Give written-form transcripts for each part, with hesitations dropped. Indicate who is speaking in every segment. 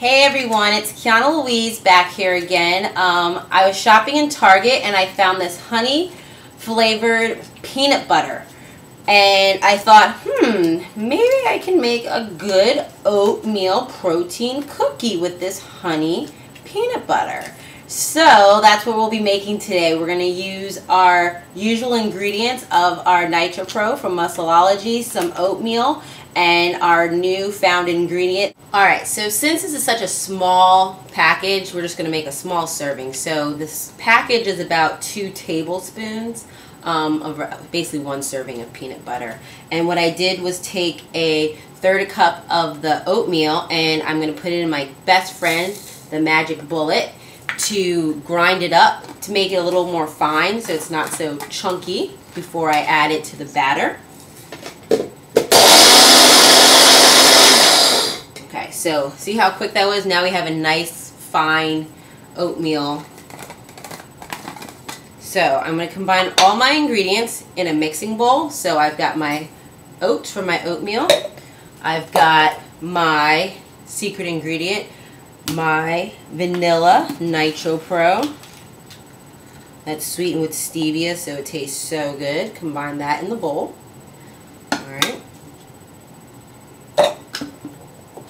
Speaker 1: Hey everyone, it's Keianna Louise back here again. I was shopping in Target and I found this honey flavored peanut butter. And I thought, maybe I can make a good oatmeal protein cookie with this honey peanut butter. So that's what we'll be making today. We're going to use our usual ingredients of our Nitro Pro from Muscleology, some oatmeal, and our new found ingredient. Alright, so since this is such a small package, we're just going to make a small serving. So this package is about 2 tablespoons of basically 1 serving of peanut butter. And what I did was take a 1/3 cup of the oatmeal and I'm going to put it in my best friend, the Magic Bullet, to grind it up to make it a little more fine so it's not so chunky before I add it to the batter. Okay, so see how quick that was? Now we have a nice fine oatmeal. So I'm going to combine all my ingredients in a mixing bowl. So I've got my oats from my oatmeal. I've got my secret ingredient, my vanilla Nitro Pro. That's sweetened with stevia, so it tastes so good. Combine that in the bowl. Alright.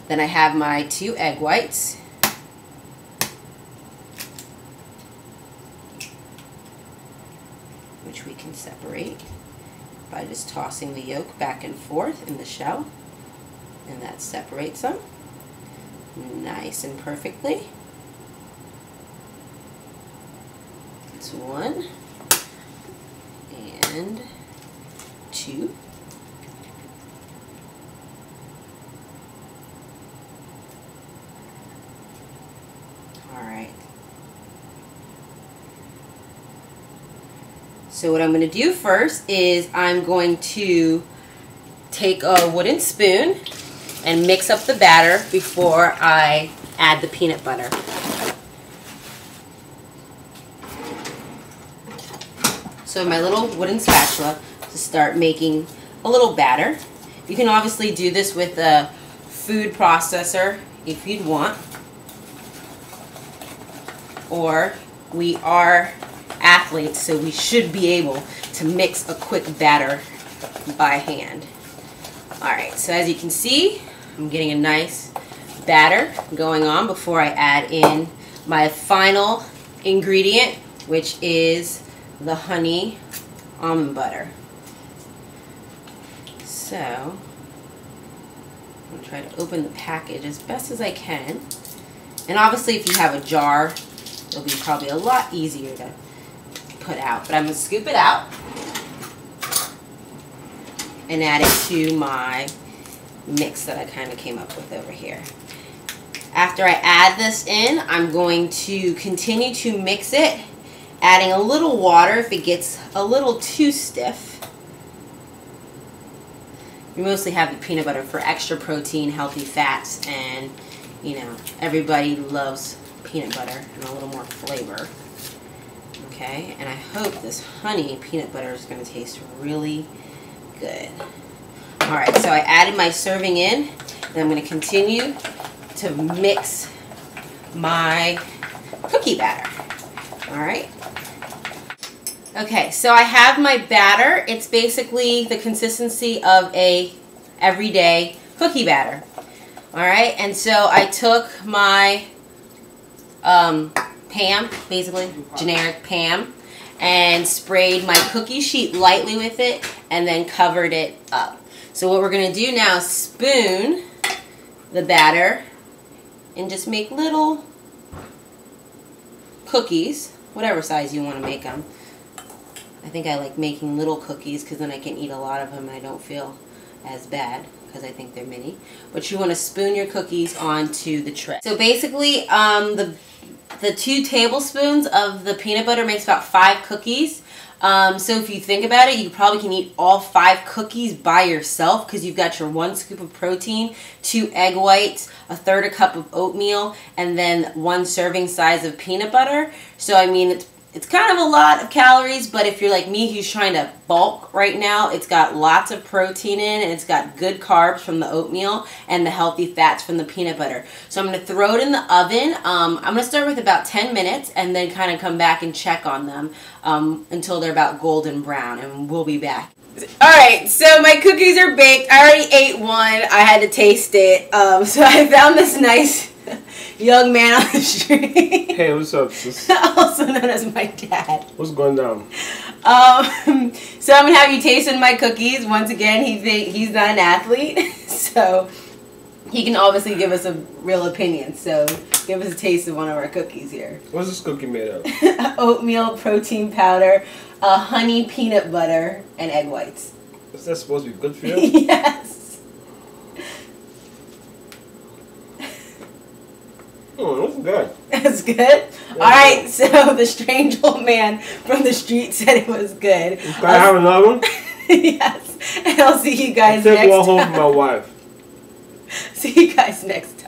Speaker 1: Then I have my 2 egg whites. Which we can separate by just tossing the yolk back and forth in the shell. And that separates them nice and perfectly. That's 1 and 2. Alright. So what I'm going to do first is I'm going to take a wooden spoon and mix up the batter before I add the peanut butter. So my little wooden spatula to start making a little batter. You can obviously do this with a food processor if you'd want. Or we are athletes, so we should be able to mix a quick batter by hand. Alright, so as you can see, I'm getting a nice batter going on before I add in my final ingredient, which is the honey almond butter. So, I'm going to try to open the package as best as I can. And obviously if you have a jar, it'll be probably a lot easier to put out. But I'm going to scoop it out and add it to my mix that I kind of came up with over here. After I add this in, I'm going to continue to mix it, adding a little water if it gets a little too stiff. We mostly have the peanut butter for extra protein, healthy fats, and you know, everybody loves peanut butter and a little more flavor. Okay, and I hope this honey peanut butter is going to taste really good. Alright, so I added my serving in, and I'm going to continue to mix my cookie batter. Alright. Okay, so I have my batter. It's basically the consistency of a everyday cookie batter. Alright, and so I took my Pam, basically generic Pam, and sprayed my cookie sheet lightly with it and then covered it up. So what we're going to do now is spoon the batter and just make little cookies, whatever size you want to make them. I think I like making little cookies because then I can eat a lot of them and I don't feel as bad because I think they're mini. But you want to spoon your cookies onto the tray. So basically the 2 tablespoons of the peanut butter makes about 5 cookies. So if you think about it, you probably can eat all 5 cookies by yourself because you've got your 1 scoop of protein, 2 egg whites, a 1/3 cup of oatmeal, and then 1 serving size of peanut butter. So I mean, it's It's kind of a lot of calories, but if you're like me who's trying to bulk right now, it's got lots of protein in, and it's got good carbs from the oatmeal and the healthy fats from the peanut butter. So I'm going to throw it in the oven. I'm going to start with about 10 minutes and then kind of come back and check on them until they're about golden brown, and we'll be back. Alright, so my cookies are baked. I already ate one. I had to taste it. So I found this nice young man on the street.
Speaker 2: Hey, what's up, sis?
Speaker 1: Also known as my dad.
Speaker 2: What's going down?
Speaker 1: So I'm gonna have you tasting my cookies. Once again, he's not an athlete, so he can obviously give us a real opinion. So give us a taste of one of our cookies here.
Speaker 2: What's this cookie made of?
Speaker 1: Oatmeal, protein powder, honey, peanut butter, and egg whites.
Speaker 2: Is that supposed to be good for you?
Speaker 1: Yes.
Speaker 2: Oh, that's good.
Speaker 1: That's good? Alright, so the strange old man from the street said it was good.
Speaker 2: Can I have another one?
Speaker 1: Yes. And I'll see you guys
Speaker 2: Take
Speaker 1: next
Speaker 2: one home
Speaker 1: time.
Speaker 2: for my wife.
Speaker 1: See you guys next time.